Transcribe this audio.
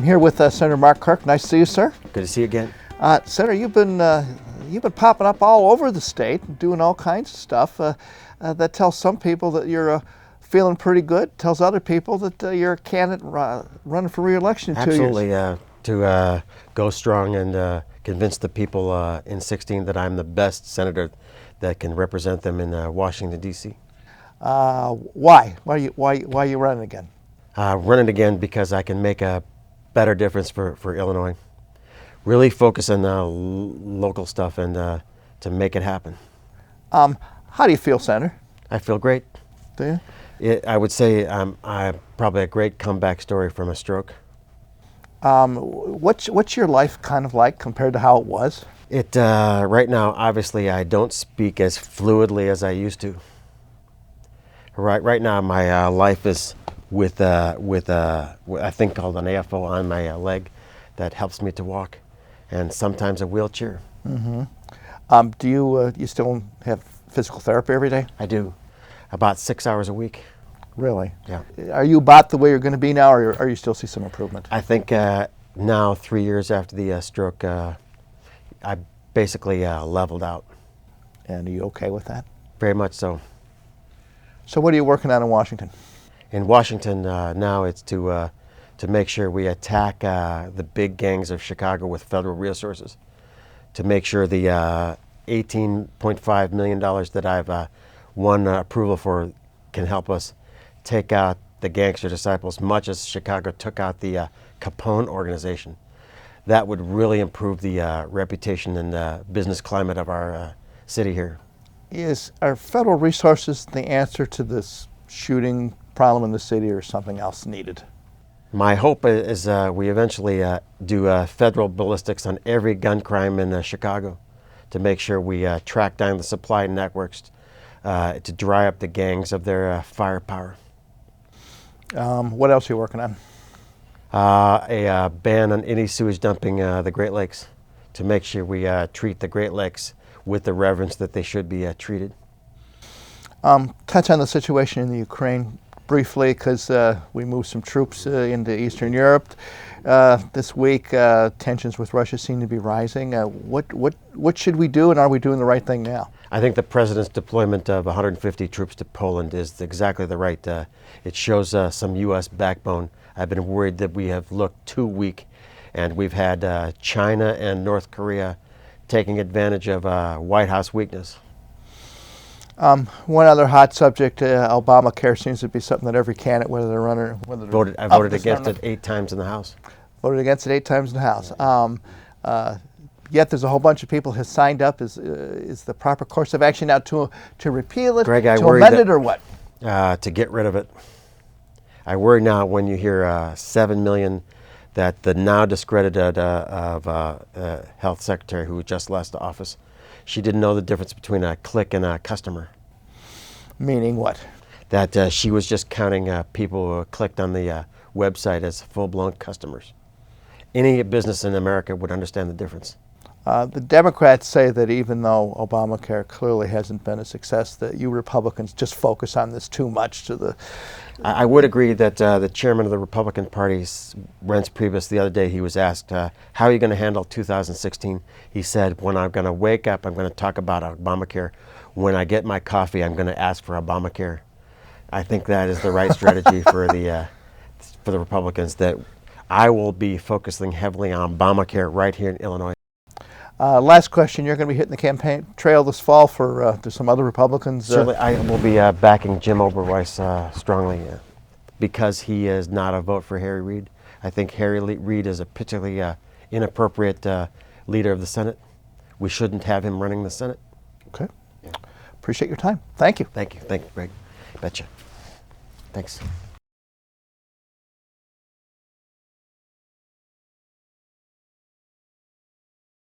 here with Senator Mark Kirk. Nice to see you, sir. Good to see you again. Senator, you've been popping up all over the state, and doing all kinds of stuff that tells some people that you're feeling pretty good. Tells other people that you're a candidate running for re-election in 2 years. Absolutely, to go strong and convince the people in 16 that I'm the best senator that can represent them in Washington, D.C. Why? Why are you running again? Running again because I can make a better difference for Illinois. Really focus on local stuff and to make it happen. How do you feel, Senator? I feel great. Do you? I would say I'm probably a great comeback story from a stroke. What's your life kind of like compared to how it was? Right now, obviously, I don't speak as fluidly as I used to. Right now, my life is with a thing called an AFO on my leg that helps me to walk, and sometimes a wheelchair. Mm-hmm. Do you still have physical therapy every day? I do, about 6 hours a week. Really? Yeah. Are you about the way you're going to be now, or you still see some improvement? I think now, 3 years after the stroke, I basically leveled out. And are you okay with that? Very much so. So what are you working on in Washington? In Washington now, it's to make sure we attack the big gangs of Chicago with federal resources, to make sure the $18.5 million that I've won approval for can help us take out the gangster disciples, much as Chicago took out the Capone organization. That would really improve the reputation and business climate of our city here. Are federal resources the answer to this shooting problem in the city, or something else needed? My hope is we eventually do federal ballistics on every gun crime in Chicago, to make sure we track down the supply networks to dry up the gangs of their firepower. What else are you working on? A ban on any sewage dumping the Great Lakes, to make sure we treat the Great Lakes with the reverence that they should be treated. Touch on the situation in the Ukraine briefly, because we moved some troops into Eastern Europe this week. Tensions with Russia seem to be rising. What should we do, and are we doing the right thing now? I think the president's deployment of 150 troops to Poland is exactly the right. It shows some U.S. backbone. I've been worried that we have looked too weak, and we've had China and North Korea taking advantage of White House weakness. One other hot subject, Obamacare seems to be something that every candidate, whether they're running, I voted against it 8 times in the House. Voted against it 8 times in the House. Yet there's a whole bunch of people who signed up. Is the proper course of action now to repeal it, Greg, to amend it, or what? To get rid of it. I worry now when you hear 7 million that the now discredited health secretary who just left the office, she didn't know the difference between a click and a customer. Meaning what? That she was just counting people who clicked on the website as full-blown customers. Any business in America would understand the difference. The Democrats say that even though Obamacare clearly hasn't been a success, that you Republicans just focus on this too much to the... I would agree that the chairman of the Republican Party, Reince Priebus, the other day, he was asked, how are you going to handle 2016? He said, when I'm going to wake up, I'm going to talk about Obamacare. When I get my coffee, I'm going to ask for Obamacare. I think that is the right strategy for the Republicans, that I will be focusing heavily on Obamacare right here in Illinois. Last question, you're going to be hitting the campaign trail this fall for some other Republicans? Certainly, I will be backing Jim Oberweis strongly because he is not a vote for Harry Reid. I think Harry Reid is a particularly inappropriate leader of the Senate. We shouldn't have him running the Senate. Okay. Yeah. Appreciate your time. Thank you. Thank you. Thank you, Greg. Betcha. Thanks.